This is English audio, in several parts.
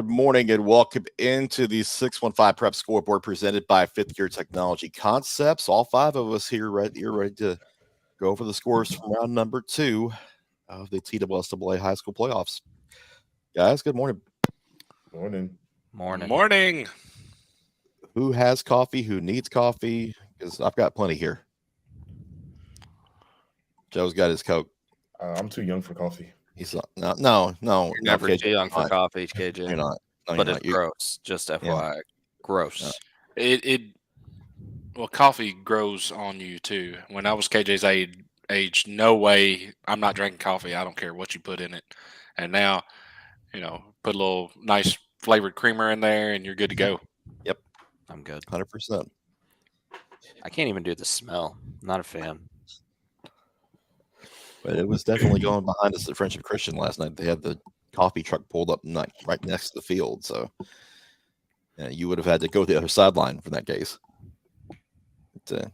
Good morning and welcome into the 615 Preps Scoreboard presented by Fifth Gear Technology Concepts. All five of us here ready to go over the scores from round number 2 of the TSSAA High School Playoffs. Guys, good morning. Morning. Who has coffee? Who needs coffee? Because I've got plenty here. Joe's got his Coke. I'm too young for coffee. He's no. You're never KJ, too young for coffee, KJ. You're not. No, but you're it's not. gross. Just FYI, gross. Well, coffee grows on you too. When I was KJ's age, no way, I'm not drinking coffee. I don't care what you put in it. And now, put a little nice flavored creamer in there, and you're good to go. Yep, I'm good. 100%. I can't even do the smell. Not a fan. But it was definitely going behind us at Friendship Christian last night. They had the coffee truck pulled up right next to the field, so you would have had to go to the other sideline for that case. But, a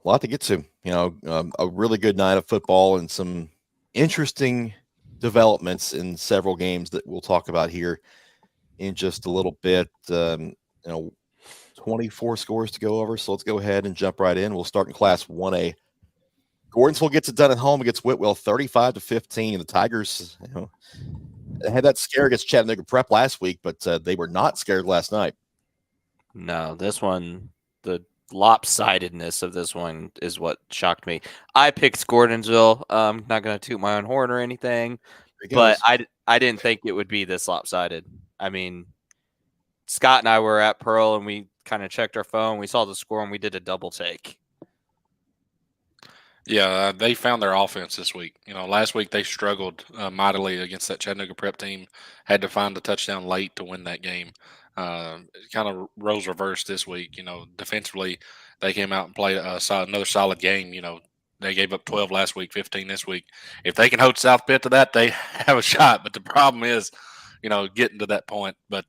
lot to get to. A really good night of football and some interesting developments in several games that we'll talk about here in just a little bit. 24 scores to go over, so let's go ahead and jump right in. We'll start in Class 1A. Gordonsville gets it done at home against Whitwell, 35-15. The Tigers, they had that scare against Chattanooga Prep last week, but they were not scared last night. No, this one, the lopsidedness of this one is what shocked me. I picked Gordonsville. I'm not going to toot my own horn or anything, but I didn't think it would be this lopsided. I mean, Scott and I were at Pearl, and we kind of checked our phone. We saw the score, and we did a double take. Yeah, they found their offense this week. Last week they struggled mightily against that Chattanooga Prep team. Had to find the touchdown late to win that game. Kind of roles reversed this week. Defensively, they came out and played another solid game. They gave up 12 last week, 15 this week. If they can hold South Pitt to that, they have a shot. But the problem is, getting to that point. But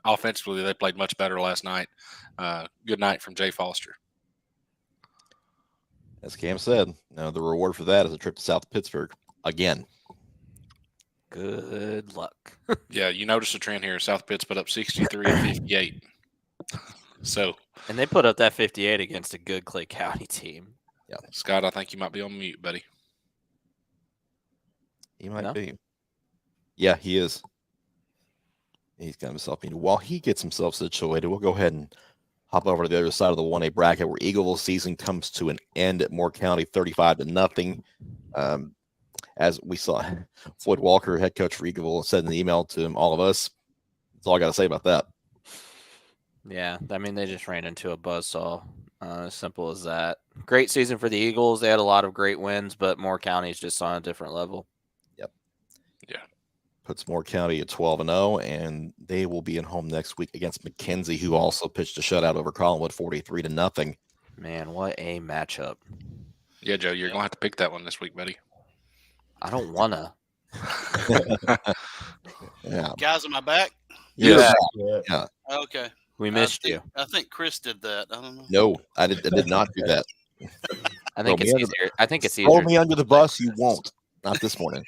offensively, they played much better last night. Good night from Jay Foster. As Cam said, the reward for that is a trip to South Pittsburgh again. Good luck. Yeah, you notice the trend here. South Pitt's put up 63 and 58. And they put up that 58 against a good Clay County team. Yeah, Scott, I think you might be on mute, buddy. He might be. Yeah, he is. He's got himself muted. While he gets himself situated, we'll go ahead and hop over to the other side of the 1A bracket where Eagleville's season comes to an end at Moore County, 35-0. As we saw, Floyd Walker, head coach for Eagleville, said in the email to all of us. That's all I got to say about that. Yeah, I mean, they just ran into a buzzsaw. As simple as that. Great season for the Eagles. They had a lot of great wins, but Moore County's just on a different level. Yep. Yeah. Puts Moore County at 12-0, and they will be at home next week against McKenzie, who also pitched a shutout over Collinwood, 43-0. Man, what a matchup! Yeah, Joe, you're gonna have to pick that one this week, buddy. I don't wanna. Yeah. Guys, am I back? Yeah. Okay. We missed you. I think Chris did that. I don't know. No, I did not do that. I think it's easier. I think it's easier. Throw me under the bus. You won't. Not this morning.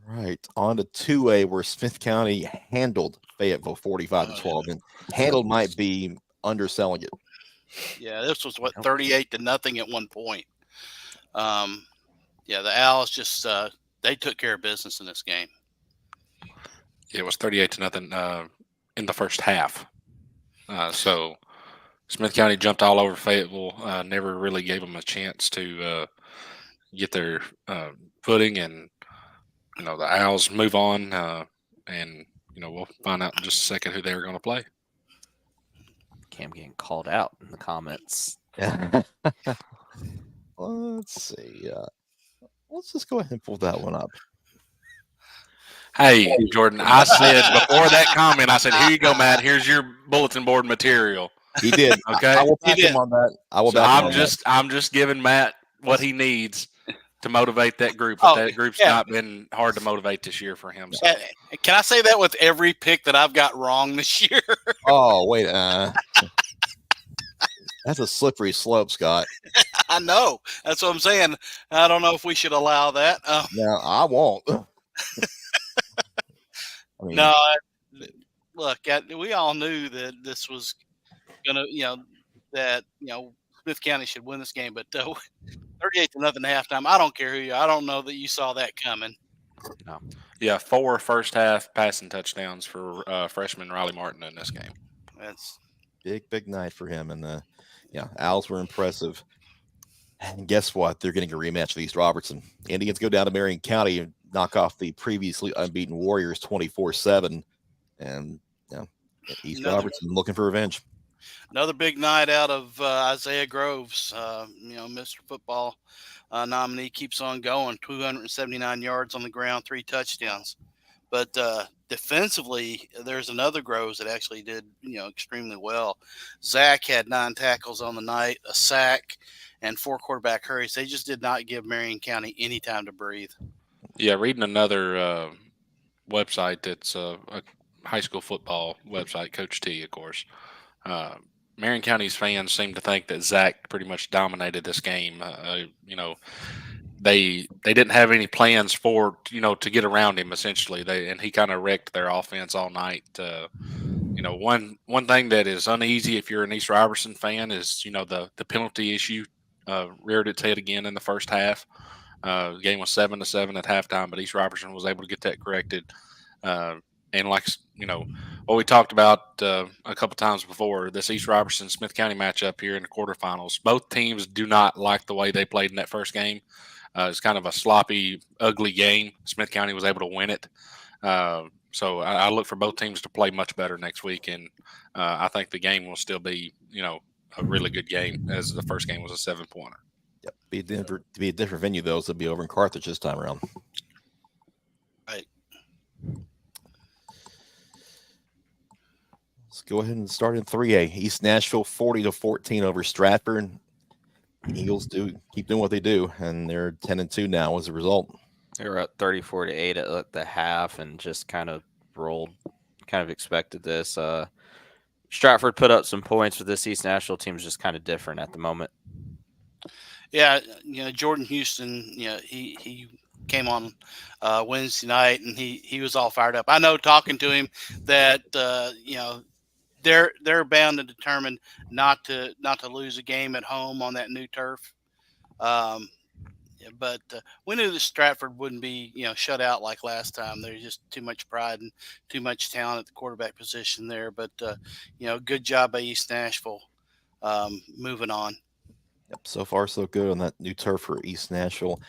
All right, on to 2A, where Smith County handled Fayetteville 45-12, and handled might be underselling it. Yeah, this was 38-0 at one point. The Owls just they took care of business in this game. It was 38-0 in the first half. So Smith County jumped all over Fayetteville. Never really gave them a chance to get their footing, and the Owls move on, and we'll find out in just a second who they're going to play. Cam getting called out in the comments. Let's see. Let's just go ahead and pull that one up. Hey, Jordan, I said before that comment, I said, here you go, Matt. Here's your bulletin board material. He did. Okay. I will back him on that. I'm just giving Matt what he needs to motivate that group. But that group's not been hard to motivate this year for him. So. Can I say that with every pick that I've got wrong this year? Oh, wait. That's a slippery slope, Scott. I know. That's what I'm saying. I don't know if we should allow that. No, I won't. I mean, No, look, we all knew that this was gonna, that Smith County should win this game, but 38-0 halftime. I don't care who you. I don't know that you saw that coming. No. Yeah, 4 first half passing touchdowns for freshman Riley Martin in this game. That's big night for him, and Owls were impressive. And guess what? They're getting a rematch with East Robertson. Indians go down to Marion County and knock off the previously unbeaten Warriors 24-7, and East Robertson looking for revenge. Another big night out of Isaiah Groves. Mr. Football nominee keeps on going. 279 yards on the ground, 3 touchdowns. But defensively, there's another Groves that actually did extremely well. Zach had 9 tackles on the night, a sack, and 4 quarterback hurries. They just did not give Marion County any time to breathe. Yeah, reading another website that's a high school football website, Coach T, of course. Marion County's fans seem to think that Zach pretty much dominated this game. They didn't have any plans for to get around him essentially. And he kind of wrecked their offense all night. One thing that is uneasy if you're an East Robertson fan is the penalty issue reared its head again in the first half. The game was 7-7 at halftime, but East Robertson was able to get that corrected. And what we talked about a couple times before, this East Robertson Smith County matchup here in the quarterfinals, both teams do not like the way they played in that first game. It's kind of a sloppy, ugly game. Smith County was able to win it. So I look for both teams to play much better next week, and I think the game will still be, a really good game, as the first game was a 7-pointer. Yep, be a different venue though. So it'll be over in Carthage this time around. Right. Let's go ahead and start in 3A. East Nashville 40-14 over Stratford. Eagles keep doing what they do, and they're 10-2 now as a result. They were at 34-8 at the half, and just kind of rolled. Kind of expected this. Stratford put up some points, but this East Nashville team is just kind of different at the moment. Yeah, Jordan Houston. He came on Wednesday night, and he was all fired up. I know, talking to him, that they're bound and determined not to lose a game at home on that new turf. But we knew that Stratford wouldn't be shut out like last time. There's just too much pride and too much talent at the quarterback position there. But good job by East Nashville moving on. Yep, so far so good on that new turf for East Nashville.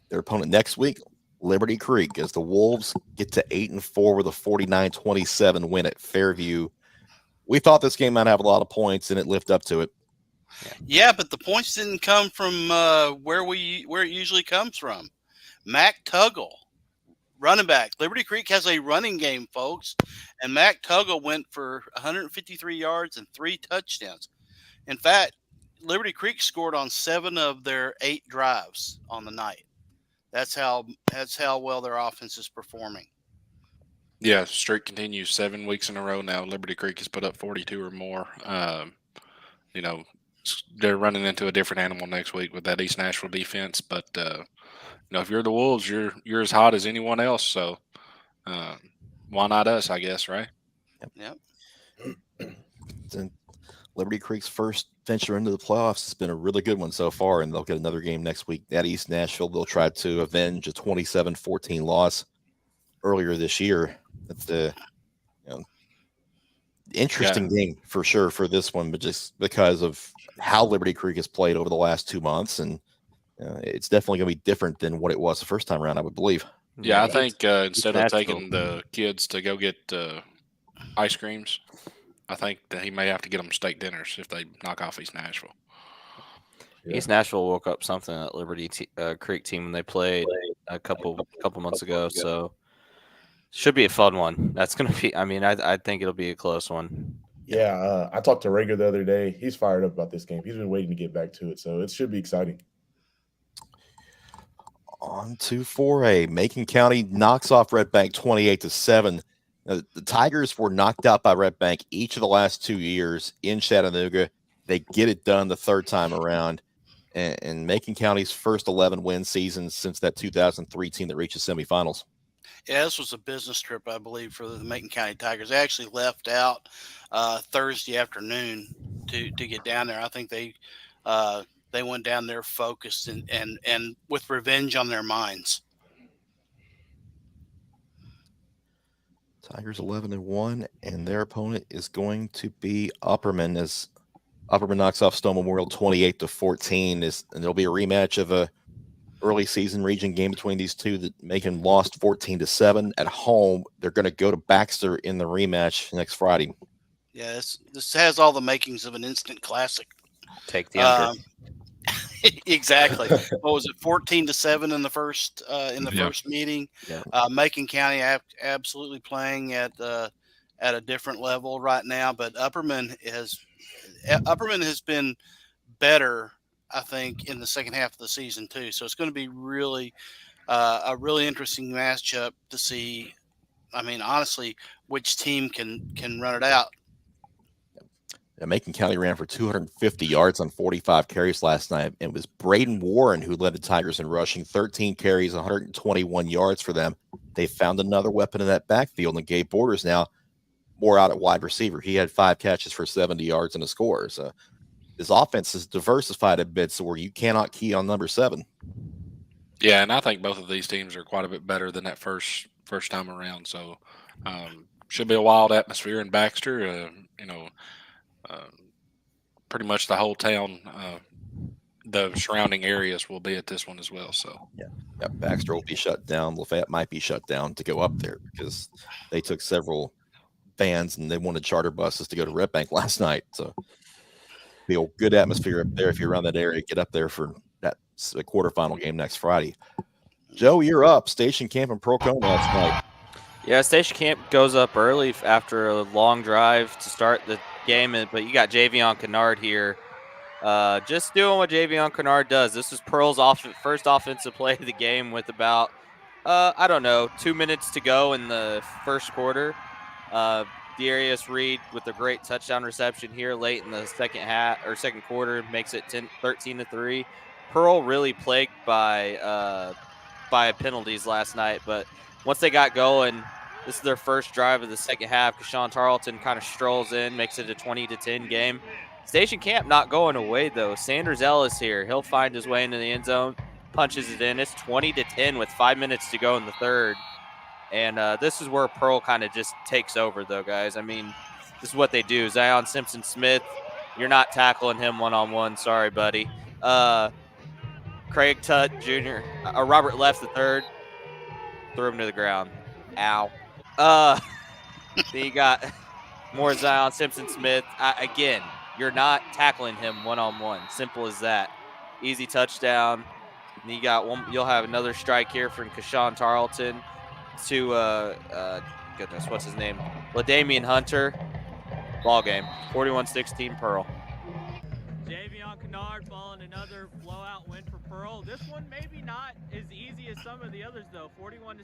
Their opponent next week, Liberty Creek, as the Wolves get to 8-4 with a 49-27 win at Fairview. We thought this game might have a lot of points, and it lived up to it. Yeah, but the points didn't come from where it usually comes from. Mac Tuggle, running back. Liberty Creek has a running game, folks, and Mac Tuggle went for 153 yards and 3 touchdowns. In fact, Liberty Creek scored on 7 of their 8 drives on the night. That's how well their offense is performing. Yeah, streak continues 7 weeks in a row now. Liberty Creek has put up 42 or more. They're running into a different animal next week with that East Nashville defense. But if you're the Wolves, you're as hot as anyone else. So why not us? I guess, right? Yep. And Liberty Creek's first venture into the playoffs has been a really good one so far, and they'll get another game next week at East Nashville. They'll try to avenge a 27-14 loss earlier this year. That's the interesting game for sure for this one, but just because of how Liberty Creek has played over the last 2 months, and it's definitely going to be different than what it was the first time around, I would believe. Yeah, I think instead of taking the kids to go get ice creams, I think that he may have to get them steak dinners if they knock off East Nashville. Yeah. East Nashville woke up something at Liberty Creek team when they played a couple months ago, so should be a fun one. That's going to be. I mean, I think it'll be a close one. Yeah, I talked to Rager the other day. He's fired up about this game. He's been waiting to get back to it, so it should be exciting. On to 4A. Macon County knocks off Red Bank 28-7. The Tigers were knocked out by Red Bank each of the last 2 years in Chattanooga. They get it done the third time around. And Macon County's first 11-win season since that 2003 team that reached the semifinals. Yeah, this was a business trip, I believe, for the Macon County Tigers. They actually left out Thursday afternoon to get down there. I think they went down there focused and with revenge on their minds. Tigers 11-1, and their opponent is going to be Upperman as Upperman knocks off Stone Memorial 28-14. And there'll be a rematch of a early season region game between these two that Macon lost 14-7 at home. They're going to go to Baxter in the rematch next Friday. Yeah, this has all the makings of an instant classic. Take the under. Exactly. What was it, 14-7 in the first first meeting? Yeah. Macon County absolutely playing at a different level right now, but Upperman has been better, I think, in the second half of the season too. So it's going to be really a really interesting matchup to see. I mean, honestly, which team can run it out. Macon County ran for 250 yards on 45 carries last night. It was Braden Warren who led the Tigers in rushing, 13 carries, 121 yards for them. They found another weapon in that backfield, and Gabe Borders now more out at wide receiver. He had 5 catches for 70 yards and a score. So this offense is diversified a bit, so where you cannot key on number 7. Yeah, and I think both of these teams are quite a bit better than that first time around. So should be a wild atmosphere in Baxter. Pretty much the whole town, the surrounding areas will be at this one as well. So yeah, Baxter will be shut down. Lafayette might be shut down to go up there because they took several vans and they wanted charter buses to go to Red Bank last night. So be a good atmosphere up there if you're around that area. Get up there for that quarterfinal game next Friday. Joe, you're up. Station Camp and Pearl Cone last night. Yeah, Station Camp goes up early after a long drive to start the game, but you got Javion Kennard here. Just doing what Javion Kennard does. This is Pearl's first offensive play of the game with about, 2 minutes to go in the first quarter. Darius Reed with a great touchdown reception here late in the second quarter makes it 13-3. Pearl really plagued by penalties last night, but once they got going, this is their first drive of the second half. Kashawn Tarleton kind of strolls in, makes it a 20-10 game. Station Camp not going away, though. Sanders Ellis here. He'll find his way into the end zone, punches it in. It's 20-10 with 5 minutes to go in the third. And this is where Pearl kind of just takes over, though, guys. I mean, this is what they do. Zion Simpson-Smith, you're not tackling him one-on-one. Sorry, buddy. Craig Tutt Jr., Robert Left the third, threw him to the ground. Ow. Then you got more Zion Simpson-Smith. Again, you're not tackling him one-on-one. Simple as that. Easy touchdown. And you got one. You'll have another strike here from Kashawn Tarleton to goodness, what's his name? LaDamian Hunter. Ball game. 41-16 Pearl. Javion Kennard following another blowout win for Pearl. This one maybe not as easy as some of the others though. 41-16.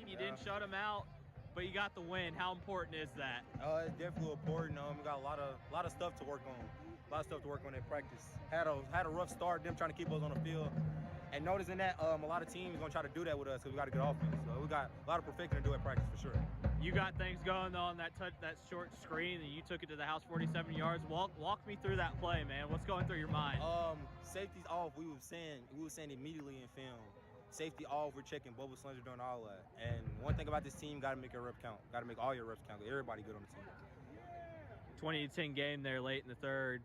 You didn't shut them out, but you got the win. How important is that? It's definitely important. We got a lot of stuff to work on. A lot of stuff to work on in practice. Had a rough start, them trying to keep us on the field. And noticing that a lot of teams gonna try to do that with us because we got a good offense. So we got a lot of perfecting to do at practice for sure. You got things going on that short screen, and you took it to the house 47 yards. Walk me through that play, man. What's going through your mind? Safety's off. We were saying immediately in film. Safety off. We're checking. Bubba Slings are doing all that. And one thing about this team, got to make a rep count. Got to make all your reps count. Everybody good on the team. 20-10 game there late in the third.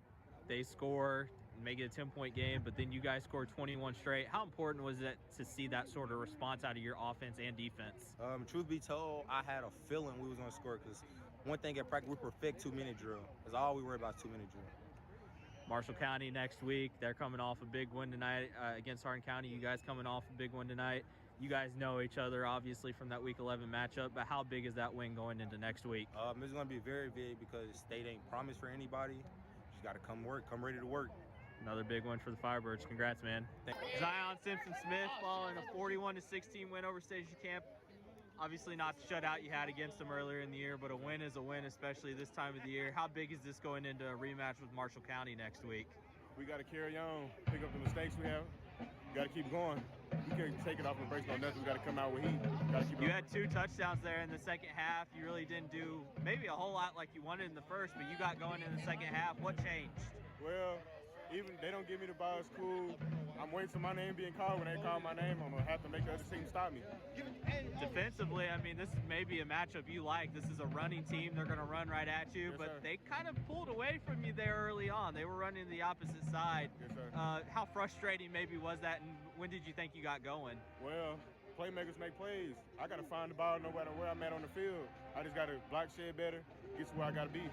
They score, make it a 10-point game, but then you guys scored 21 straight. How important was it to see that sort of response out of your offense and defense? Truth be told, I had a feeling we was going to score because one thing at practice, we perfect 2-minute drill. That's all we worry about, 2-minute drill. Marshall County next week. They're coming off a big win tonight against Hardin County. You guys coming off a big win tonight. You guys know each other, obviously, from that Week 11 matchup, but how big is that win going into next week? It's going to be very big because state ain't promised for anybody. You got to come ready to work. Another big one for the Firebirds. Congrats, man. Zion Simpson-Smith following a 41-16 win over Station Camp. Obviously not the shutout you had against them earlier in the year, but a win is a win, especially this time of the year. How big is this going into a rematch with Marshall County next week? We got to carry on, pick up the mistakes we have. We got to keep going. We can't take it off embrace no nothing. We got to come out with heat. Got to keep it You up. had 2 touchdowns there in the second half. You really didn't do maybe a whole lot like you wanted in the first, but you got going in the second half. What changed? Well, even they don't give me the ball, it's cool. I'm waiting for my name being called. When they call my name, I'm going to have to make the other team stop me. Defensively, I mean, this is maybe a matchup you like. This is a running team. They're going to run right at you, Yes, but sir. they kind of pulled away from you there early on. They were running the opposite side. Yes, sir. How frustrating maybe was that, and when did you think you got going? Well, playmakers make plays. I got to find the ball no matter where I'm at on the field. I just got to block shed better, get to where I got to be.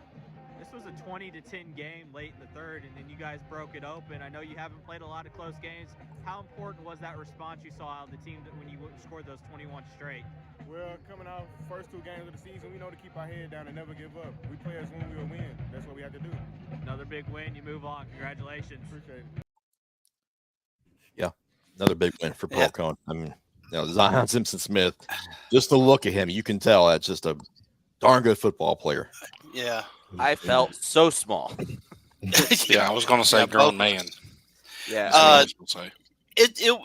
This was a 20-10 game late in the third, and then you guys broke it open. I know you haven't played a lot of close games. How important was that response you saw out of the team when you scored those 21 straight? Well, coming out first 2 games of the season, we know to keep our head down and never give up. We play as when we'll win. That's what we have to do. Another big win. You move on. Congratulations. Appreciate it. Another big win for Pearl Cone. I mean, Zion Simpson-Smith, just to look at him, you can tell that's just a darn good football player. Yeah. I felt so small. Yeah, I was going to say grown man. Yeah. That's what I was gonna say.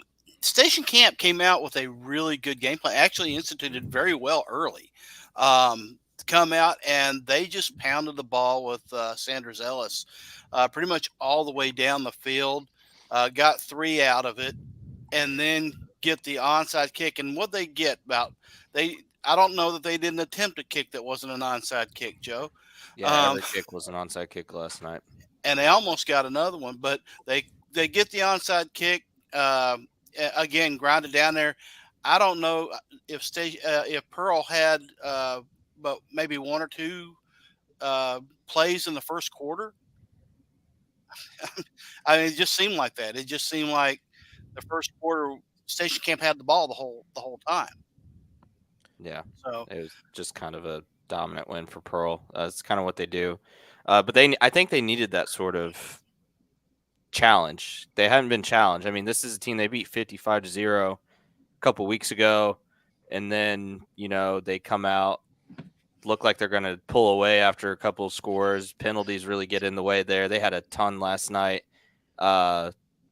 Station Camp came out with a really good game plan. Actually instituted very well early. Come out and they just pounded the ball with Sanders Ellis pretty much all the way down the field. Got 3 out of it, and then get the onside kick. And what they get I don't know that they didn't attempt a kick that wasn't an onside kick, Joe. Yeah, every kick was an onside kick last night. And they almost got another one, but they get the onside kick, again, grounded down there. I don't know if Pearl had but maybe 1 or 2 plays in the first quarter. I mean, it just seemed like that. It just seemed like the first quarter, Station Camp had the ball the whole time. Yeah. So it was just kind of a dominant win for Pearl. That's kind of what they do. But I think they needed that sort of challenge. They hadn't been challenged. I mean, this is a team they beat 55-0 a couple weeks ago, and then they come out, look like they're going to pull away after a couple of scores. Penalties really get in the way there. They had a ton last night.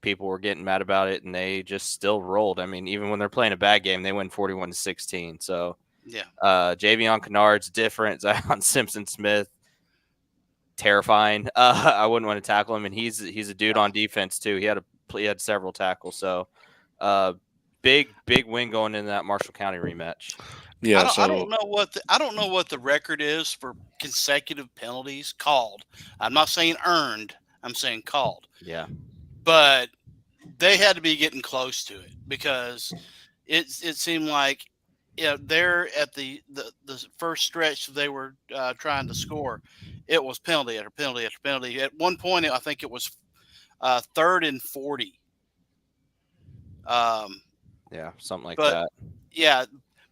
People were getting mad about it, and they just still rolled. I mean, even when they're playing a bad game, they win 41-16. So, yeah, Javion Kennard's different. Zion Simpson-Smith, terrifying. I wouldn't want to tackle him, and he's a dude on defense too. He had several tackles. So, big win going into that Marshall County rematch. Yeah, I don't know what the record is for consecutive penalties called. I'm not saying earned. I'm saying called. Yeah. But they had to be getting close to it because it seemed like they're at the first stretch they were trying to score. It was penalty after penalty after penalty. At one point, I think it was 3rd and 40. Yeah, something like that. Yeah,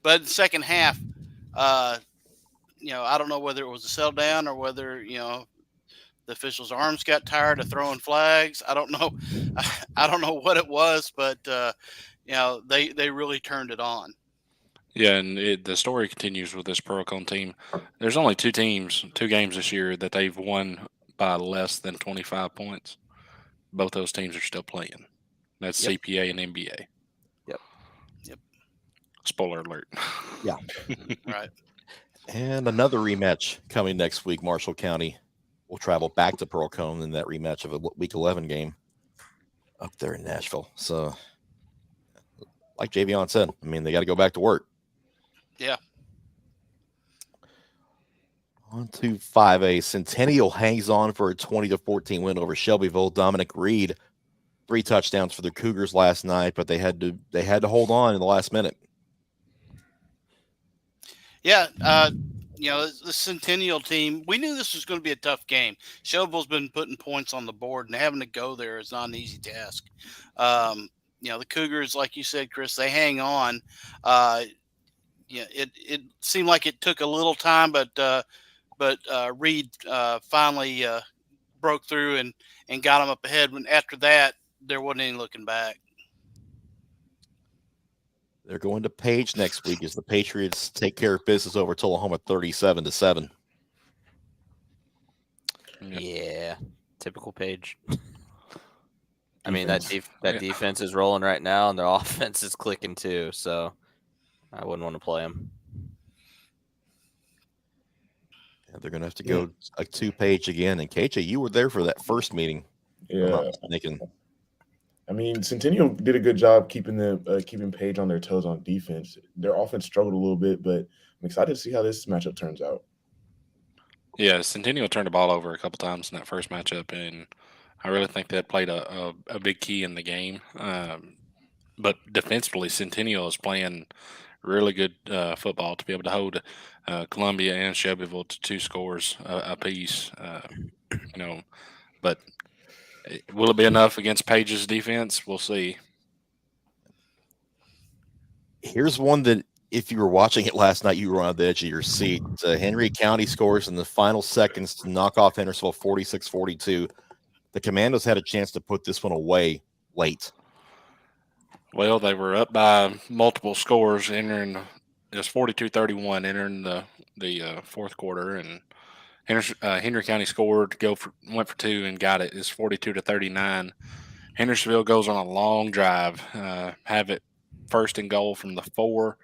but in the second half, I don't know whether it was a sell down or whether the officials' arms got tired of throwing flags. I don't know. I don't know what it was, but they really turned it on. Yeah, and the story continues with this Pearl Cone team. There's only 2 games this year that they've won by less than 25 points. Both those teams are still playing. That's CPA and NBA. Yep. Spoiler alert. Yeah. Right. And another rematch coming next week. Marshall County will travel back to Pearl Cone in that rematch of a Week 11 game up there in Nashville. So, like Javion said, I mean, they got to go back to work. Yeah. On to 5A. Centennial hangs on for a 20-14 win over Shelbyville. Dominic Reed, 3 touchdowns for the Cougars last night, but they had to hold on in the last minute. Yeah, the Centennial team, we knew this was going to be a tough game. Shelbyville's been putting points on the board, and having to go there is not an easy task. The Cougars, like you said, Chris, they hang on. It seemed like it took a little time, but Reed finally broke through and got them up ahead. When after that, there wasn't any looking back. They're going to Page next week as the Patriots take care of business over Tullahoma 37-7. Yeah, typical Page. I mean, that defense is rolling right now, and their offense is clicking too. So I wouldn't want to play them. Yeah, they're going to have to go a 2-Page again. And KJ, you were there for that first meeting. If I'm not mistaken. I mean, Centennial did a good job keeping Page on their toes on defense. Their offense struggled a little bit, but I'm excited to see how this matchup turns out. Yeah, Centennial turned the ball over a couple times in that first matchup, and I really think that played a big key in the game. But defensively, Centennial is playing really good football to be able to hold Columbia and Shelbyville to 2 scores apiece. But will it be enough against Page's defense? We'll see. Here's one that if you were watching it last night, you were on the edge of your seat. Henry County scores in the final seconds to knock off Hendersonville 46-42. The Commandos had a chance to put this one away late. Well, they were up by multiple scores entering – it was 42-31 entering the fourth quarter, and Henry County scored, went for 2 and got it. It's 42-39. Hendersonville goes on a long drive, have it first and goal from the 4.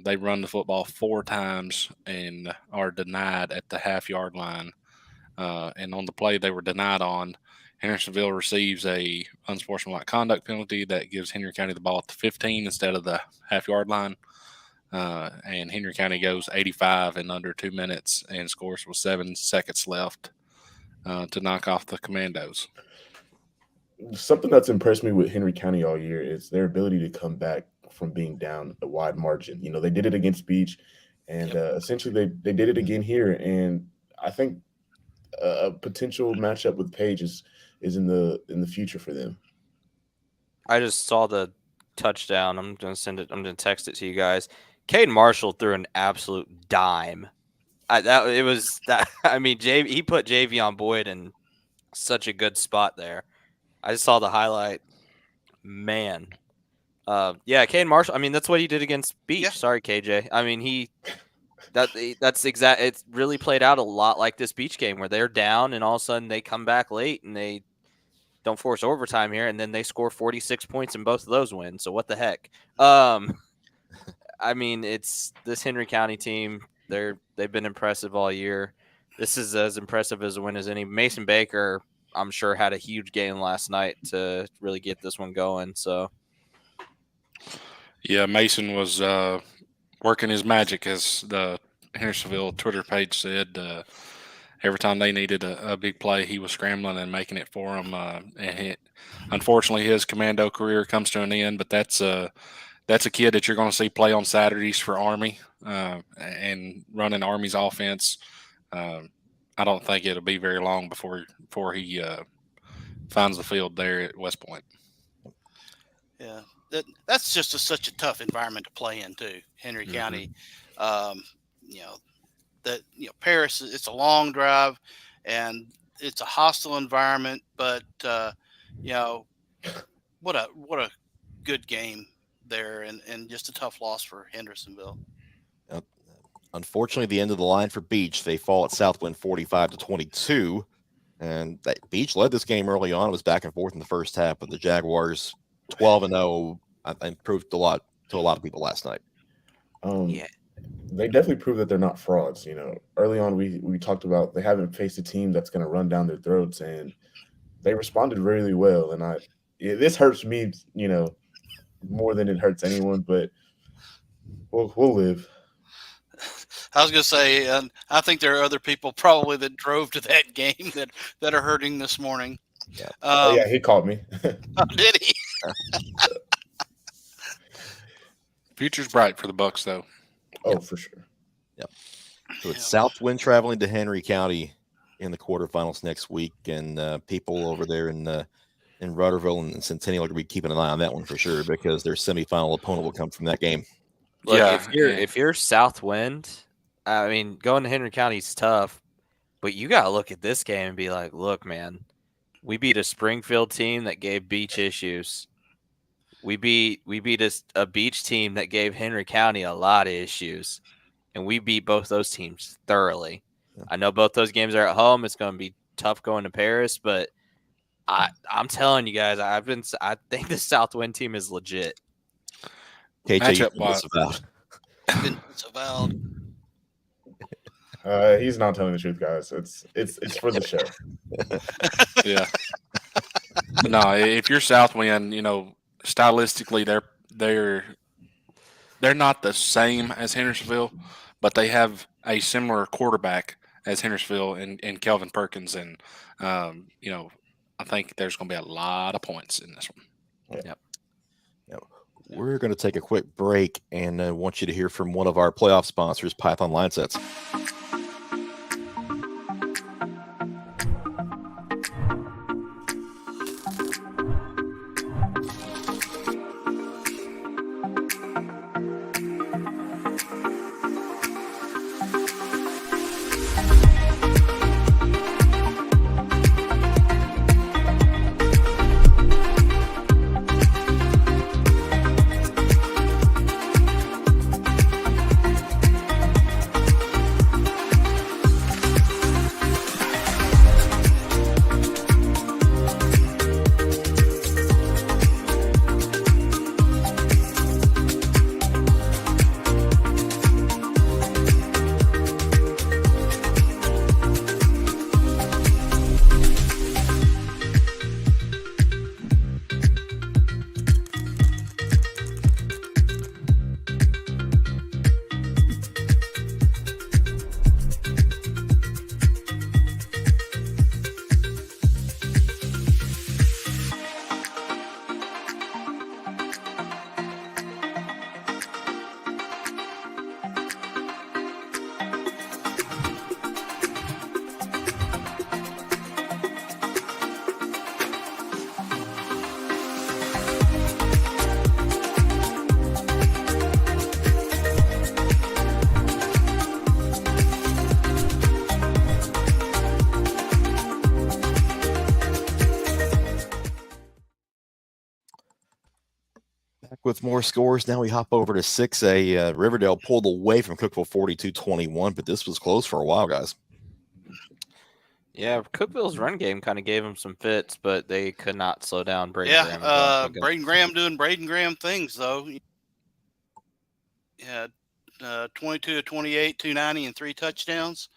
They run the football 4 times and are denied at the half-yard line. And on the play they were denied on, Hendersonville receives a unsportsmanlike conduct penalty that gives Henry County the ball at the 15 instead of the half-yard line. And Henry County goes 85 in under 2 minutes and scores with 7 seconds left to knock off the Commandos. Something that's impressed me with Henry County all year is their ability to come back from being down a wide margin. You know, they did it against Beach, and essentially they did it again here. And I think a potential matchup with Page is in the future for them. I just saw the touchdown. I'm gonna send it. I'm gonna text it to you guys. Caden Marshall threw an absolute dime. I mean, he put Javion Boyd in such a good spot there. I just saw the highlight. Man. Caden Marshall. I mean, that's what he did against Beach. Yeah. Sorry, KJ. I mean, that's exact. It's really played out a lot like this Beach game where they're down and all of a sudden they come back late and they don't force overtime here, and then they score 46 points in both of those wins. So what the heck? I mean, it's this Henry County team. They've been impressive all year. This is as impressive as a win as any. Mason Baker, I'm sure, had a huge game last night to really get this one going. So, yeah, Mason was working his magic, as the Hendersonville Twitter page said. Every time they needed a big play, he was scrambling and making it for them. Unfortunately, his commando career comes to an end, but that's a kid that you're going to see play on Saturdays for Army and running Army's offense. I don't think it'll be very long before he finds the field there at West Point. Yeah, that's just such a tough environment to play in too. Henry County, Paris. It's a long drive, and it's a hostile environment. But what a good game there, and just a tough loss for Hendersonville. Unfortunately, the end of the line for Beach. They fall at Southwind 45-22, and that Beach led this game early on. It was back and forth in the first half, but the Jaguars 12-0 proved a lot to a lot of people last night. They definitely proved that they're not frauds. You know, early on we talked about they haven't faced a team that's going to run down their throats, and they responded really well. And this hurts me, more than it hurts anyone, but we'll live. I was going to say, I think there are other people probably that drove to that game that are hurting this morning. Yeah. He called me. Did he? Future's bright for the Bucks, though. Oh, for sure. Yep. So it's Southwind traveling to Henry County in the quarterfinals next week, and people over there in Rudderville and Centennial are going to be keeping an eye on that one for sure, because their semifinal opponent will come from that game. Look, if you're Southwind, I mean, going to Henry County is tough, but you got to look at this game and be like, look, man, we beat a Springfield team that gave Beach issues. We beat a Beach team that gave Henry County a lot of issues, and we beat both those teams thoroughly. I know both those games are at home. It's going to be tough going to Paris, but I'm telling you guys, I think the Southwind team is legit. KJ, Matchup you disavowed. Been disavowed. He's not telling the truth, guys. It's for the show. Yeah. No, if you're Southwind, stylistically they're not the same as Hendersonville, but they have a similar quarterback as Hendersonville and Kelvin Perkins, and I think there's going to be a lot of points in this one. Yep. We're going to take a quick break and want you to hear from one of our playoff sponsors, Python Line Sets. With more scores, now we hop over to 6A. Riverdale pulled away from Cookeville 42-21, but this was close for a while, guys. Yeah, Cookeville's run game kind of gave them some fits, but they could not slow down Braden Graham. Braden Graham doing Braden Graham things, though. Yeah, 22-28, 290, and 3 touchdowns.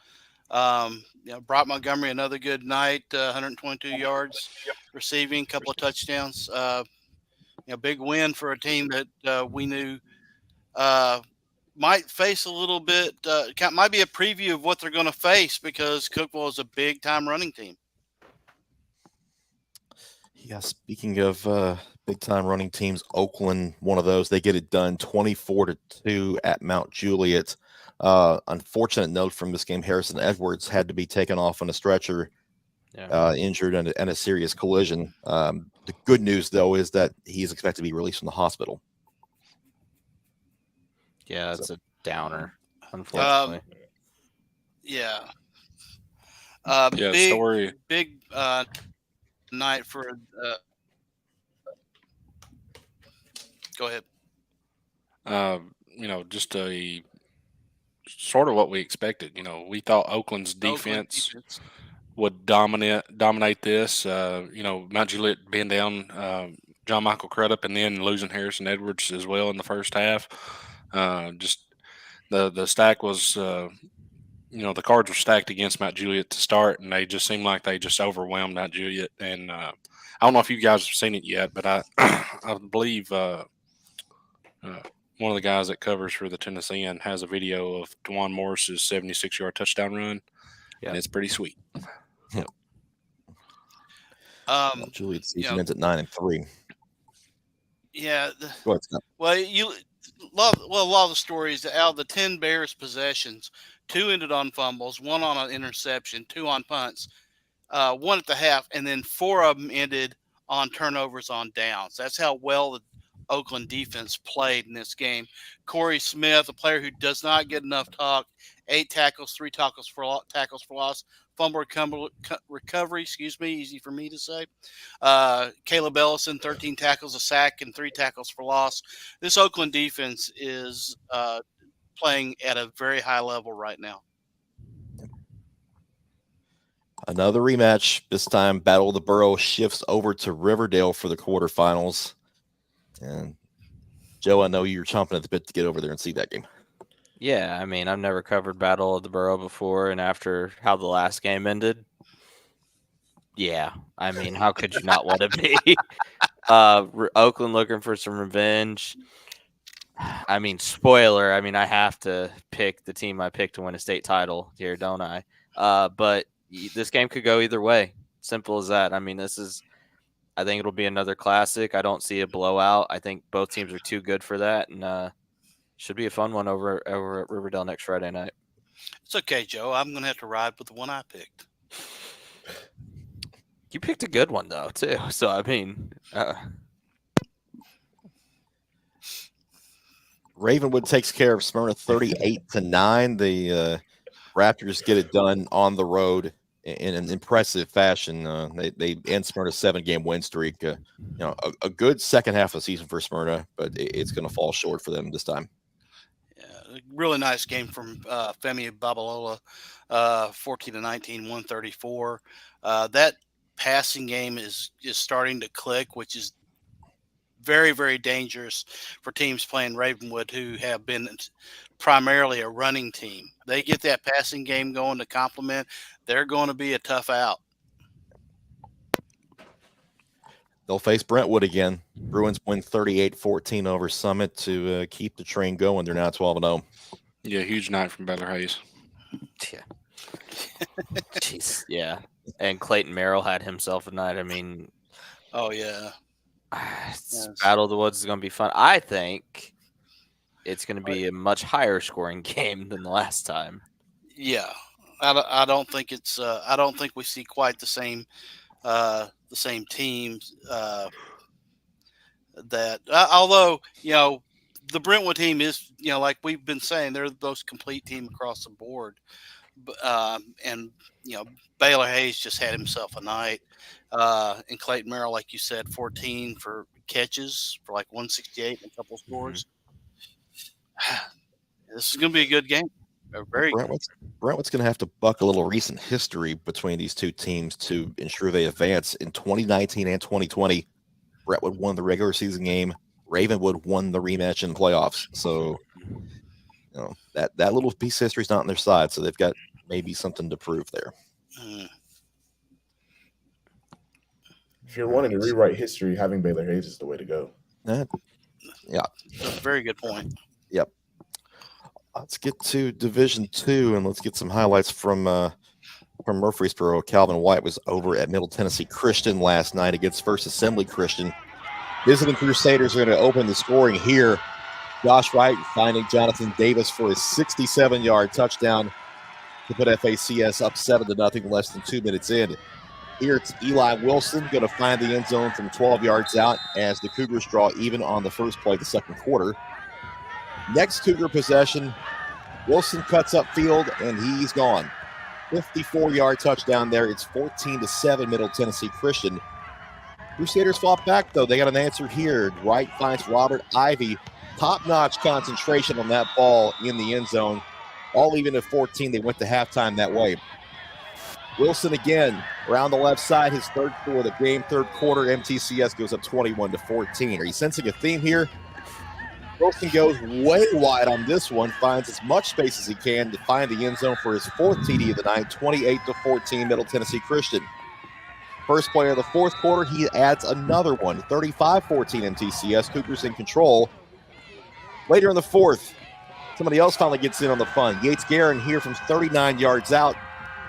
Brought Montgomery another good night, 122 yards receiving, couple of touchdowns. Big win for a team that we knew might face a little bit, might be a preview of what they're going to face because Cookeville is a big-time running team. Yeah, speaking of big-time running teams, Oakland, one of those, they get it done 24-2 at Mount Juliet. Unfortunate note from this game, Harrison Edwards had to be taken off on a stretcher, injured in a serious collision. The good news, though, is that he's expected to be released from the hospital. Yeah, that's a downer, unfortunately. Big night for go ahead. Just a sort of what we expected. We thought Oakland's defense would dominate this. Mount Juliet being down John Michael Crudup and then losing Harrison Edwards as well in the first half. Just the stack was, the cards were stacked against Mount Juliet to start, and they just seemed like they just overwhelmed Mount Juliet. And I don't know if you guys have seen it yet, but I believe one of the guys that covers for the Tennessean has a video of DeJuan Morris's 76-yard touchdown run, and it's pretty sweet. Yep. Juliet's season ends at 9-3. Yeah. Go ahead, Scott. Well, a lot of the stories out of the 10 Bears possessions, 2 ended on fumbles, 1 on an interception, 2 on punts, 1 at the half, and then 4 of them ended on turnovers on downs. That's how well the Oakland defense played in this game. Corey Smith, a player who does not get enough talk, 8 tackles, 3 tackles for loss, fumble recovery, easy for me to say. Caleb Ellison, 13 tackles, a sack, and 3 tackles for loss. This Oakland defense is playing at a very high level right now. Another rematch. This time, Battle of the Borough shifts over to Riverdale for the quarterfinals. And Joe, I know you're chomping at the bit to get over there and see that game. Yeah, I mean, I've never covered Battle of the Borough before, and after how the last game ended, yeah, I mean, how could you not want to be? Oakland looking for some revenge. I mean, spoiler. I mean, I have to pick the team I picked to win a state title here, don't I? But this game could go either way. Simple as that. I mean, I think it'll be another classic. I don't see a blowout. I think both teams are too good for that, and should be a fun one over at Riverdale next Friday night. It's okay, Joe. I'm going to have to ride with the one I picked. You picked a good one, though, too. So, I mean, Ravenwood takes care of Smyrna 38-9. The Raptors get it done on the road in an impressive fashion. They end Smyrna's 7-game win streak. A good second half of the season for Smyrna, but it's going to fall short for them this time. Yeah, really nice game from Femi Babalola, 14-19, 134. That passing game is starting to click, which is very, very dangerous for teams playing Ravenwood who have been primarily a running team. They get that passing game going to complement, they're going to be a tough out. They'll face Brentwood again. Bruins win 38-14 over Summit to keep the train going. They're now 12-0. Yeah, huge night from Baylor Hayes. Yeah. Jeez. Yeah. And Clayton Merrill had himself a night. I mean, oh, yeah. Yes. Battle of the Woods is going to be fun. I think it's going to be a much higher scoring game than the last time. Yeah. I don't think it's I don't think we see quite the same teams that although the Brentwood team is like we've been saying, they're the most complete team across the board, and Baylor Hayes just had himself a night, and Clayton Merrill, like you said, 14 for catches for like 168 and a couple scores. This is going to be a good game. Brentwood's going to have to buck a little recent history between these two teams to ensure they advance. In 2019 and 2020, Brentwood won the regular season game. Ravenwood won the rematch in the playoffs. So, that little piece of history is not on their side. So they've got maybe something to prove there. If you're wanting to rewrite history, having Baylor Hayes is the way to go. Yeah. That's a very good point. Yep. Let's get to Division II, and let's get some highlights from Murfreesboro. Calvin White was over at Middle Tennessee Christian last night against First Assembly Christian. Visiting Crusaders are going to open the scoring here. Josh Wright finding Jonathan Davis for his 67-yard touchdown to put FACS up 7-0, less than 2 minutes in. Here it's Eli Wilson going to find the end zone from 12 yards out as the Cougars draw even on the first play of the second quarter. Next Cougar possession, Wilson cuts upfield, and he's gone. 54-yard touchdown there. It's 14-7 Middle Tennessee Christian. Crusaders fought back, though. They got an answer here. Wright finds Robert Ivy. Top-notch concentration on that ball in the end zone. All even at 14, they went to halftime that way. Wilson again around the left side, his third score of the game, third quarter. MTCS goes up 21-14. Are you sensing a theme here? Wilson goes way wide on this one, finds as much space as he can to find the end zone for his fourth TD of the night, 28-14 Middle Tennessee Christian. First play of the fourth quarter, he adds another one, 35-14 MTCS. Cougars in control. Later in the fourth, somebody else finally gets in on the fun. Yates Guerin here from 39 yards out,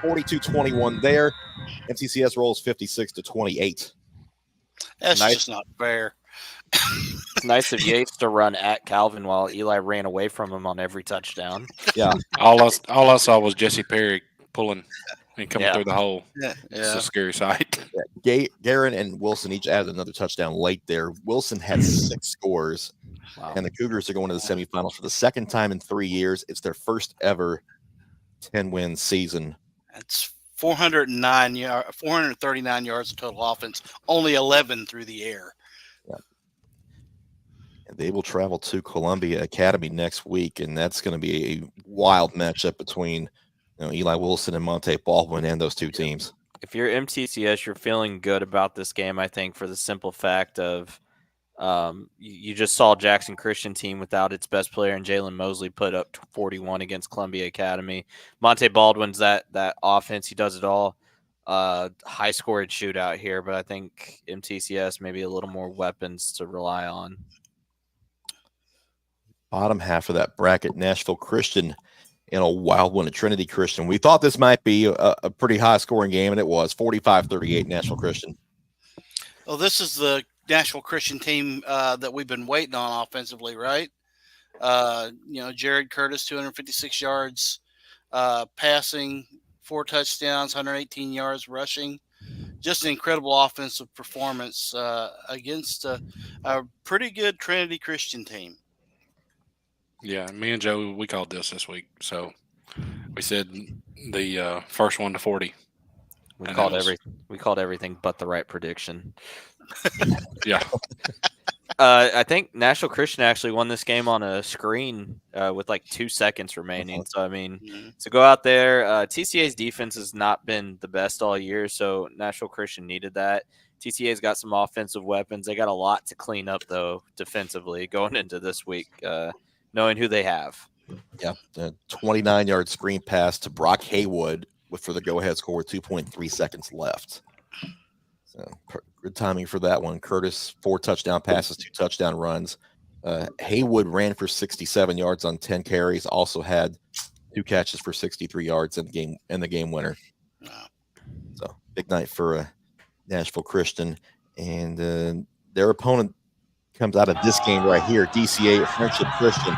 42-21 there. MTCS rolls 56-28. That's just not fair. It's nice of Yates to run at Calvin while Eli ran away from him on every touchdown. Yeah. All I saw was Jesse Perry pulling and coming through the hole. Yeah. It's a scary sight. Yeah. Guerin and Wilson each added another touchdown late there. Wilson had 6 scores. Wow. And the Cougars are going to the semifinals for the second time in 3 years. It's their first ever 10-win season. That's 439 yards of total offense, only 11 through the air. Yeah. And they will travel to Columbia Academy next week, and that's going to be a wild matchup between Eli Wilson and Monte Baldwin and those two teams. if you're MTCS, you're feeling good about this game, I think, for the simple fact of you just saw Jackson Christian team without its best player and Jalen Mosley put up 41 against Columbia Academy. Monte Baldwin's that offense. He does it all. High scored shootout here, but I think MTCS maybe a little more weapons to rely on. Bottom half of that bracket, Nashville Christian in a wild one at Trinity Christian. We thought this might be a pretty high scoring game, and it was 45-38 Nashville Christian. Well, this is the Nashville Christian team that we've been waiting on offensively, right? Jared Curtis, 256 yards passing, 4 touchdowns, 118 yards rushing. Just an incredible offensive performance against a pretty good Trinity Christian team. Yeah, me and Joe, we called this week. So we said the first one to 40. We called everything but the right prediction. Yeah. I think Nashville Christian actually won this game on a screen with like 2 seconds remaining. So, I mean, to go out there, TCA's defense has not been the best all year, so Nashville Christian needed that. TCA's got some offensive weapons. They got a lot to clean up, though, defensively going into this week, knowing who they have. Yeah, 29-yard screen pass to Brock Haywood for the go-ahead score with 2.3 seconds left. So good timing for that one. Curtis, 4 touchdown passes, 2 touchdown runs. Haywood ran for 67 yards on 10 carries. Also had 2 catches for 63 yards in the game winner. So big night for Nashville Christian, and their opponent comes out of this game right here. DCA Friendship Christian.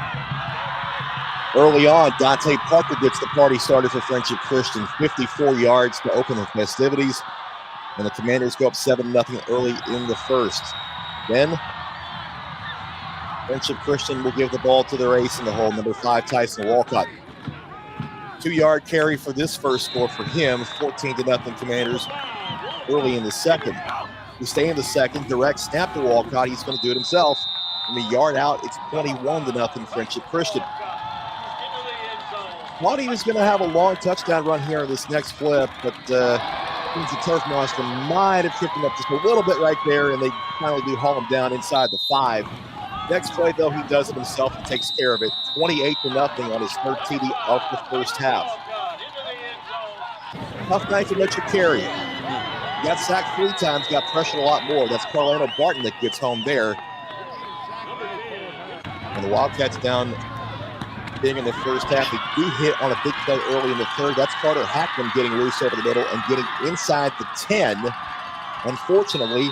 Early on, Dante Parker gets the party started for Friendship Christian. 54 yards to open the festivities. And the Commanders go up 7-0 early in the first. Then Friendship Christian will give the ball to their ace in the hole, number 5, Tyson Walcott. 2-yard carry for this first score for him, 14-0 Commanders early in the second. We stay in the second, direct snap to Walcott. He's going to do it himself. From a yard out, it's 21-0 Friendship Christian. Thought he was going to have a long touchdown run here on this next flip, but the turf monster might have tripped him up just a little bit right there, and they finally do haul him down inside the 5. Next play, though, he does it himself and takes care of it. 28-0 on his third TD of the first half. Tough night for Mitchell Carey. Got sacked 3 times, got pressured a lot more. That's Carlano Barton that gets home there. And the Wildcats down big in the first half. They do hit on a big play early in the third. That's Carter Hackman getting loose over the middle and getting inside the 10. Unfortunately,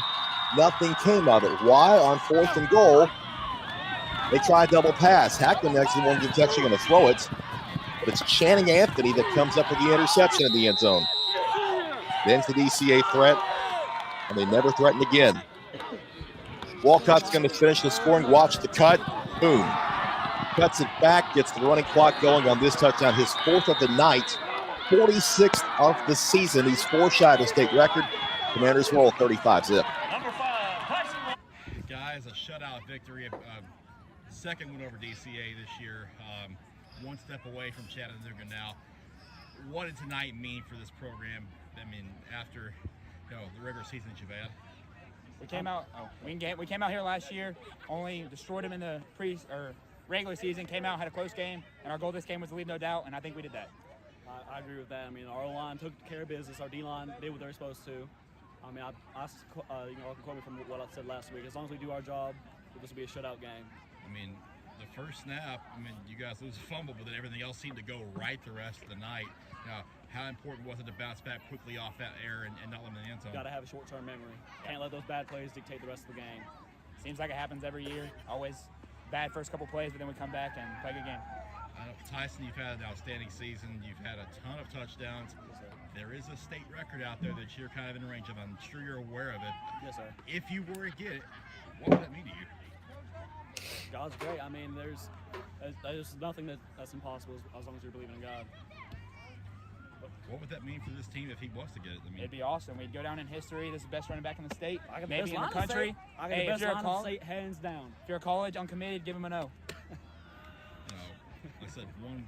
nothing came of it. Why? On 4th and goal, they try a double pass. Hackman actually one that's actually going to throw it. But it's Channing Anthony that comes up with the interception in the end zone. Then's the DCA threat, and they never threaten again. Walcott's going to finish the scoring. Watch the cut. Boom. Cuts it back, gets the running clock going on this touchdown. His 4th of the night, 46th of the season. He's 4 shy of the state record. Commanders roll 35-zip. Guys, a shutout victory. Second one over DCA this year. 1 step away from Chattanooga now. What did tonight mean for this program? I mean, after the regular season that you've had. We came out. We came out here last year. Only destroyed them in the regular season. Came out, had a close game, and our goal this game was to leave no doubt. And I think we did that. I agree with that. I mean, our O-line took care of business. Our D-line did what they were supposed to. I mean, I can quote me from what I said last week. As long as we do our job, this will be a shutout game. I mean, the first snap, you guys lose a fumble, but then everything else seemed to go right the rest of the night. Now, how important was it to bounce back quickly off that error and not let them in the end zone? Got to have a short-term memory. Can't let those bad plays dictate the rest of the game. Seems like it happens every year. Always bad first couple plays, but then we come back and play a good game. Tyson, you've had an outstanding season. You've had a ton of touchdowns. Yes, sir. There is a state record out there that you're kind of in range of. I'm sure you're aware of it. Yes, sir. If you were to get it, what would that mean to you? God's great. I mean, there's nothing that's impossible as long as you're believing in God. What would that mean for this team if he was to get it? It'd be awesome. We'd go down in history. This is the best running back in the state, I got maybe the in the best country. I got the best line in the state, hands down. If you're a college uncommitted, give him a no. A said, 1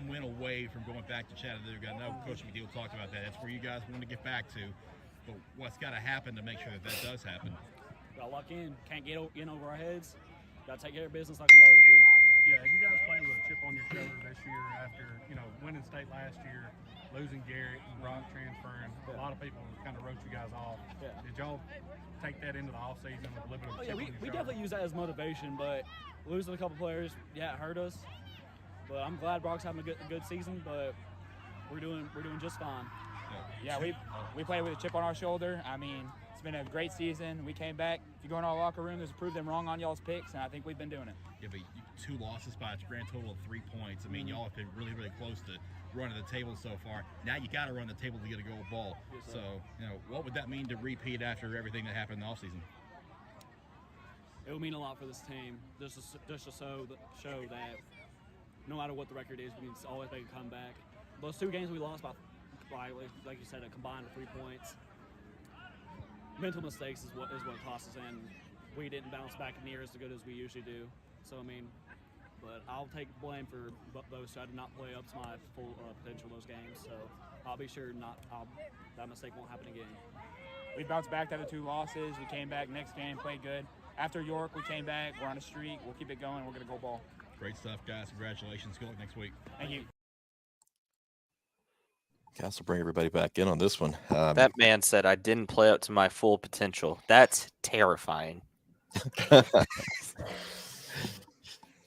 win away from going back to Chattanooga. I know Coach McNeil talked about that. That's where you guys want to get back to. But what's got to happen to make sure that does happen? Got to lock in. Can't get in over our heads. Got to take care of business like we always do. Yeah, you guys play with a chip on your shoulder this year after, winning state last year, losing Garrett and Brock transferring. A lot of people kind of wrote you guys off. Yeah. Did y'all take that into the offseason with a little bit of a chip on your we shoulder? definitely use that as motivation, but losing a couple players, it hurt us. But I'm glad Brock's having a good season, but we're doing just fine. Yeah, we play with a chip on our shoulder. I mean, it's been a great season. We came back. If you go in our locker room, there's prove them wrong on y'all's picks, and I think we've been doing it. Yeah, but 2 losses by a grand total of 3 points. I mean, y'all have been really, really close to running the table so far. Now you got to run the table to get a gold ball. Yes, so, what would that mean to repeat after everything that happened in the offseason? It will mean a lot for this team, just to show that no matter what the record is, we can always make a comeback. Those 2 games we lost by like you said, a combined 3 points. Mental mistakes is what cost us, and we didn't bounce back near as good as we usually do. So but I'll take blame for those 2. I did not play up to my full potential those games, so I'll be sure that mistake won't happen again. We bounced back out of 2 losses. We came back next game, played good. After York, we came back. We're on a streak. We'll keep it going. We're going to go ball. Great stuff, guys. Congratulations. Good luck next week. Thank you. Cass will bring everybody back in on this one. That man said I didn't play up to my full potential. That's terrifying.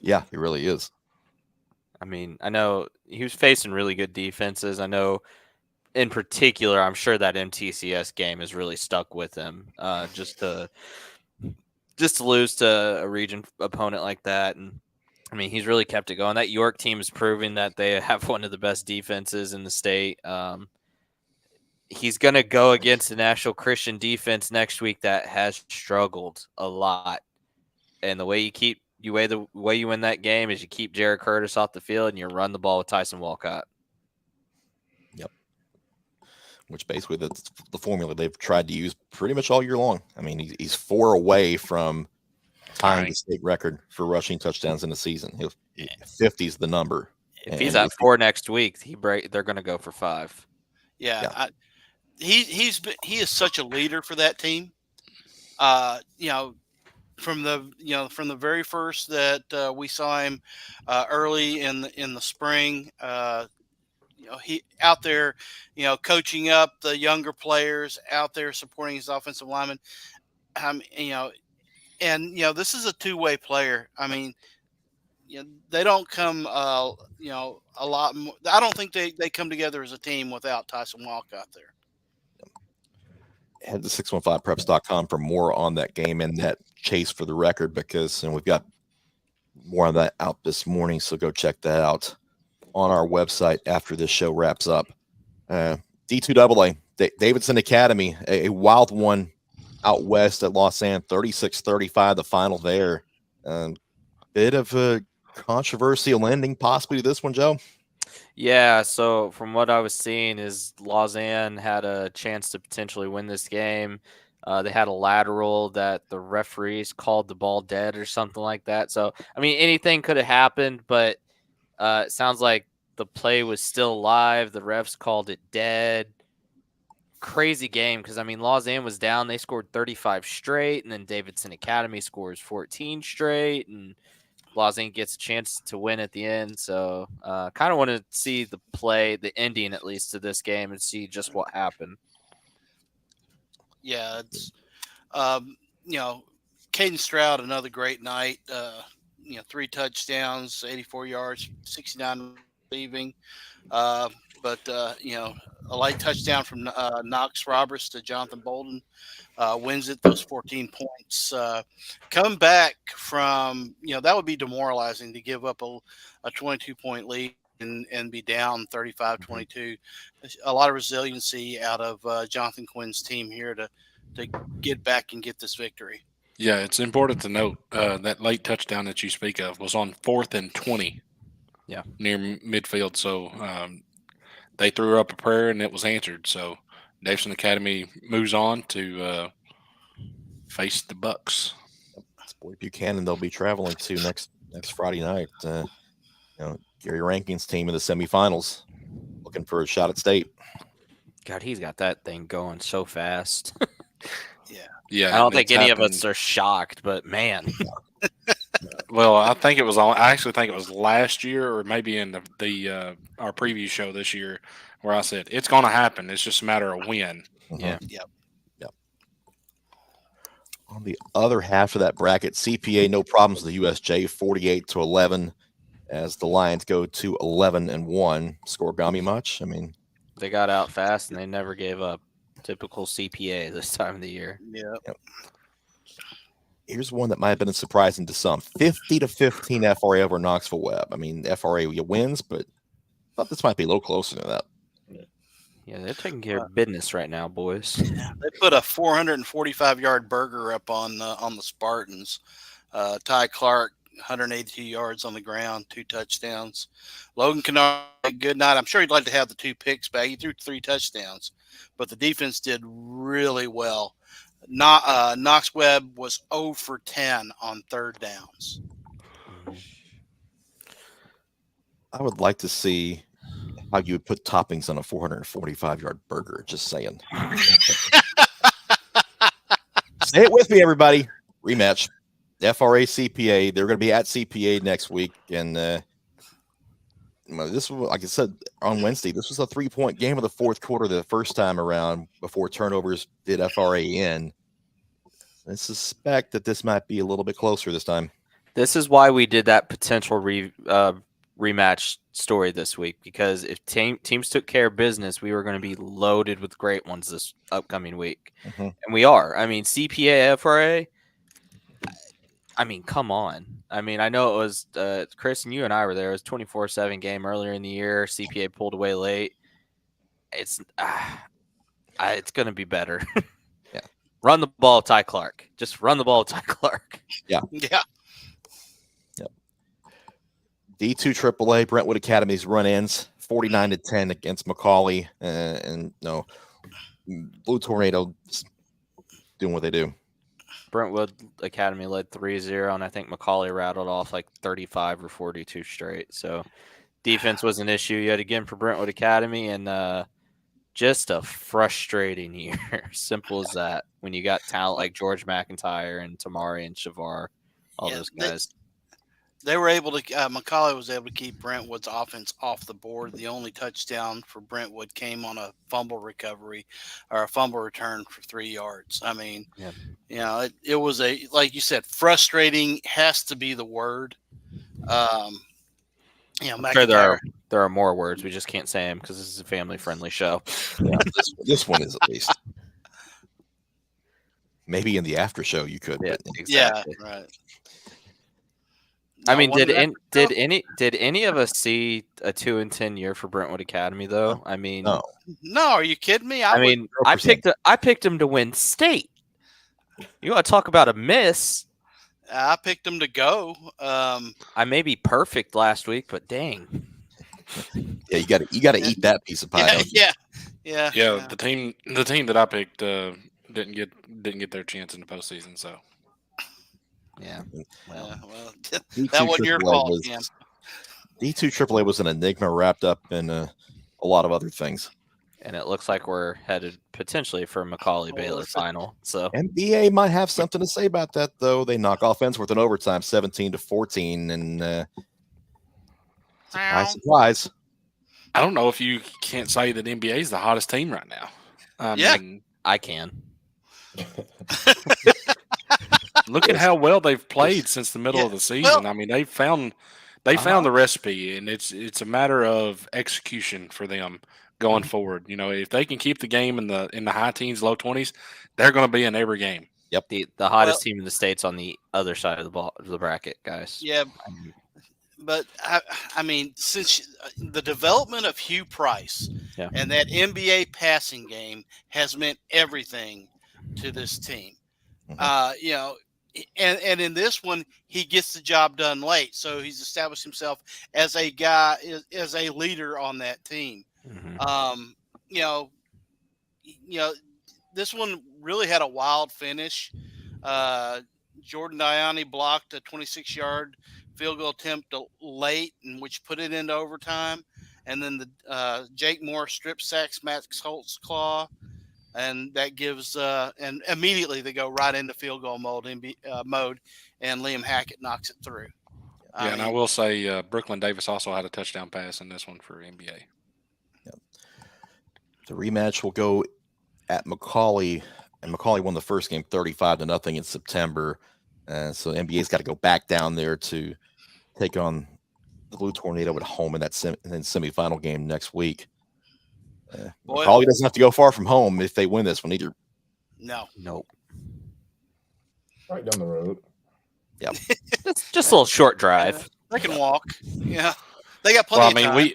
Yeah, he really is. I mean, I know he was facing really good defenses. I know in particular, I'm sure that MTCS game has really stuck with him. Just to lose to a region opponent like that. And I mean, he's really kept it going. That York team is proving that they have one of the best defenses in the state. He's going to go against the National Christian defense next week that has struggled a lot. And the way you win that game is you keep Jared Curtis off the field and you run the ball with Tyson Walcott. Yep. Which basically that's the formula they've tried to use pretty much all year long. I mean, he's 4 away from tying the state record for rushing touchdowns in the season. 50 is the number. If he's at 4 next week, they're going to go for 5. Yeah. He is such a leader for that team. From the very first that we saw him early in the spring, he out there, coaching up the younger players, out there supporting his offensive linemen. This is a 2-way player. I mean, they don't come, a lot more. I don't think they come together as a team without Tyson Walcott there. Head to 615preps.com for more on that game and that chase for the record, because we've got more on that out this morning. So go check that out on our website after this show wraps up. D2AA, Davidson Academy, a wild one out west at Los Angeles, 36-35, the final there. Bit of a controversial ending possibly to this one, Joe. Yeah, so from what I was seeing is Lausanne had a chance to potentially win this game. They had a lateral that the referees called the ball dead or something like that. So, I mean, anything could have happened, but it sounds like the play was still live. The refs called it dead. Crazy game because, I mean, Lausanne was down. They scored 35 straight, and then Davidson Academy scores 14 straight, and Lausanne gets a chance to win at the end. So kind of want to see the play, the ending at least to this game, and see just what happened. Yeah, it's Caden Stroud, another great night. 3 touchdowns, 84 yards, 69 receiving. But a late touchdown from Knox Roberts to Jonathan Bolden wins it, those 14 points. Come back from, that would be demoralizing to give up a 22-point lead and be down 35-22. A lot of resiliency out of Jonathan Quinn's team here to get back and get this victory. Yeah, it's important to note that late touchdown that you speak of was on 4th and 20. Yeah, near midfield. So they threw up a prayer and it was answered. So Davidson Academy moves on to face the Bucks. Boy Buchanan they'll be traveling to next Friday night. Gary Rankin's team in the semifinals, looking for a shot at state. God, he's got that thing going so fast. Yeah, I don't think any of us are shocked, but man. Well, I actually think it was last year, or maybe in the our preview show this year, where I said it's going to happen. It's just a matter of when. Yeah. Yep. On the other half of that bracket, CPA no problems with the USJ, 48-11, as the Lions go to 11-1. Score got me much. I mean, they got out fast and they never gave up. Typical CPA this time of the year. Yep. Here's one that might have been surprising to some: 50-15 FRA over Knoxville Webb. I mean, FRA wins, but I thought this might be a little closer to that. Yeah, they're taking care of business right now, boys. They put a 445-yard burger up on the Spartans. Ty Clark, 182 yards on the ground, 2 touchdowns. Logan Kennard, good night. I'm sure he'd like to have the 2 picks back. He threw 3 touchdowns, but the defense did really well. Knox Webb was 0 for 10 on 3rd downs. I would like to see how you would put toppings on a 445-yard burger. Just saying. Say it with me, everybody. Rematch. FRA CPA. They're going to be at CPA next week, and this was, like I said on Wednesday, this was a 3-point game of the 4th quarter the first time around before turnovers did FRA in. I suspect that this might be a little bit closer this time. This is why we did that potential rematch story this week, because if teams took care of business, we were going to be loaded with great ones this upcoming week. And we are. I mean, CPA, FRA, I mean, come on. I mean, I know it was Chris and you and I were there. It was 24-7 game earlier in the year. CPA pulled away late. It's going to be better. Yeah. Run the ball, Ty Clark. Just run the ball, Ty Clark. Yeah. Yeah. D2 AAA, Brentwood Academy's run ends 49-10 against Macaulay, and Blue Tornado doing what they do. Brentwood Academy led 3-0, and I think Macaulay rattled off like 35 or 42 straight. So defense was an issue yet again for Brentwood Academy, and just a frustrating year. Simple as that. When you got talent like George McIntyre and Tamari and Shavar, all those guys. They were able to. Macaulay was able to keep Brentwood's offense off the board. The only touchdown for Brentwood came on a fumble recovery or a fumble return for 3 yards. I mean, it was like you said, frustrating has to be the word. I'm sure there are more words. We just can't say them because this is a family-friendly show. Yeah, this one is at least. Maybe in the after show you could. Yeah, but, exactly. Yeah, right. I mean, did any of us see a 2-10 year for Brentwood Academy though? I mean, no. Are you kidding me? I picked them to win state. You want to talk about a miss? I picked them to go. I may be perfect last week, but dang. Yeah, you got to eat that piece of pie. Yeah. The team that I picked didn't get their chance in the postseason. So. Yeah. Well, that wasn't your fault, Cam. D2 AAA was an enigma wrapped up in a lot of other things. And it looks like we're headed potentially for Macaulay Baylor final. So NBA might have something to say about that, though. They knock off Ensworth in overtime, 17-14, and surprise. I don't know if you can't say that NBA is the hottest team right now. I can. Look at how well they've played since the middle of the season. I mean, they found the recipe, and it's a matter of execution for them going forward. You know, if they can keep the game in the high teens, low 20s, they're going to be in every game. Yep, the hottest team in the state's on the other side of the bracket, guys. Yeah, but I mean, since the development of Hugh Price and that NBA passing game has meant everything to this team. And in this one, he gets the job done late, so he's established himself as a guy, as a leader on that team. This one really had a wild finish. Jordan Diani blocked a 26-yard field goal attempt late, and which put it into overtime. And then the Jake Moore strip sacks Max Holtzclaw, and that gives and immediately they go right into field goal mode, and Liam Hackett knocks it through. And I will say Brooklyn Davis also had a touchdown pass in this one for NBA. The rematch will go at McCauley, and McCauley won the first game 35-0 in September. So NBA's got to go back down there to take on the Blue Tornado at home in that semifinal game next week. McCauley doesn't have to go far from home if they win this one either. No. Nope. Right down the road. Yep. just a little short drive. They can walk. Yeah. They got plenty of time.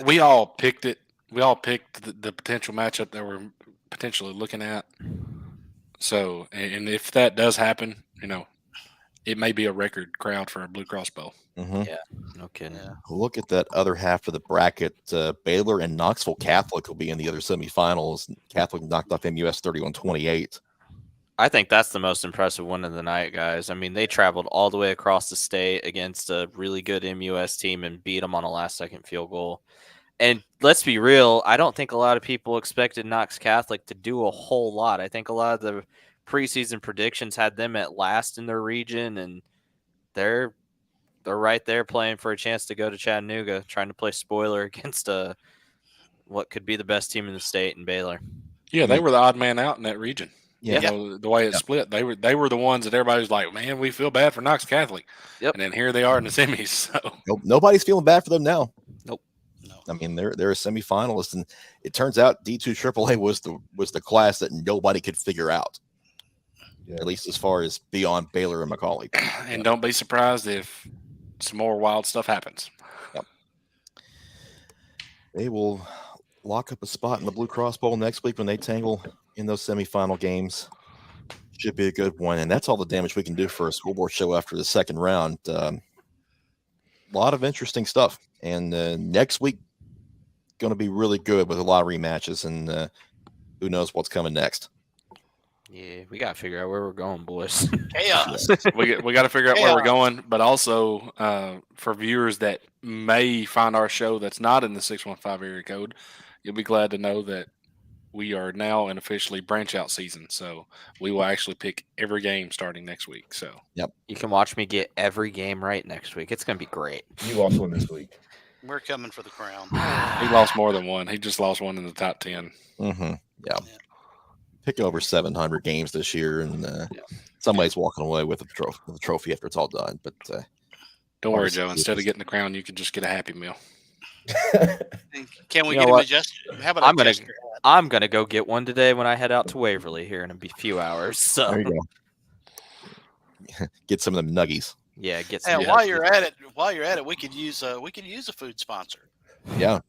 We all picked it. We all picked the potential matchup that we're potentially looking at. So, and if that does happen, it may be a record crowd for a Blue Cross Bowl. Mm-hmm. Yeah, no kidding. Yeah. Look at that other half of the bracket. Baylor and Knoxville Catholic will be in the other semifinals. Catholic knocked off MUS 31-28. I think that's the most impressive one of the night, guys. I mean, they traveled all the way across the state against a really good MUS team and beat them on a last-second field goal. And let's be real, I don't think a lot of people expected Knox Catholic to do a whole lot. I think a lot of the preseason predictions had them at last in their region, and they're right there playing for a chance to go to Chattanooga, trying to play spoiler against what could be the best team in the state in Baylor. Yeah, they were the odd man out in that region. Yeah. The way it split, they were the ones that everybody was like, man, we feel bad for Knox Catholic. Yep. And then here they are in the semis. So Nobody's feeling bad for them now. Nope. I mean, they're a semifinalist, and it turns out D2 AAA was the class that nobody could figure out. Yeah. At least as far as beyond Baylor and McCauley. And don't be surprised if some more wild stuff happens. Yep. They will lock up a spot in the Blue Cross Bowl next week when they tangle in those semifinal games. Should be a good one. And that's all the damage we can do for a scoreboard show after the second round. A lot of interesting stuff. And next week, going to be really good with a lot of rematches. And who knows what's coming next. Yeah, we got to figure out where we're going, boys. Chaos. we got to figure out where we're going. But also, for viewers that may find our show that's not in the 615 area code, you'll be glad to know that we are now in officially branch out season. So we will actually pick every game starting next week. So yep, you can watch me get every game right next week. It's going to be great. You lost one this week. We're coming for the crown. He lost more than one. He just lost one in the top 10. Mm-hmm. Yeah. Pick over 700 games this year, and somebody's walking away with a trophy after it's all done. But don't worry, Joe. Instead of getting the crown, you can just get a Happy Meal. Can we get him a gesture? How about a gesture? I'm gonna go get one today when I head out to Waverly here in a few hours. So there you go. Get some of them nuggies. Yeah, get some. Hey, while you're at it, we could use a food sponsor. Yeah,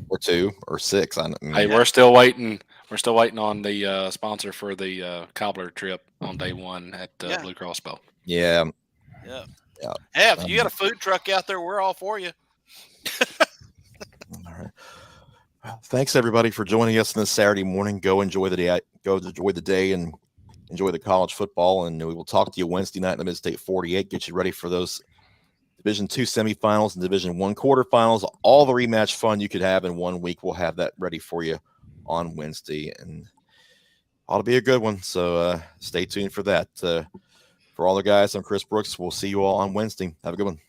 or 2 or 6. Hey, we're still waiting. We're still waiting on the sponsor for the cobbler trip on day 1 at Blue Cross Bowl. Yeah. Yeah. Hey, if you got a food truck out there, we're all for you. All right. Well, thanks everybody for joining us this Saturday morning. Go enjoy the day. Go enjoy the day and enjoy the college football. And we will talk to you Wednesday night in the Mid-State 48. Get you ready for those Division II semifinals and Division I quarterfinals. All the rematch fun you could have in 1 week. We'll have that ready for you on Wednesday, and ought to be a good one. So stay tuned for that. For all the guys, I'm Chris Brooks. We'll see you all on Wednesday. Have a good one.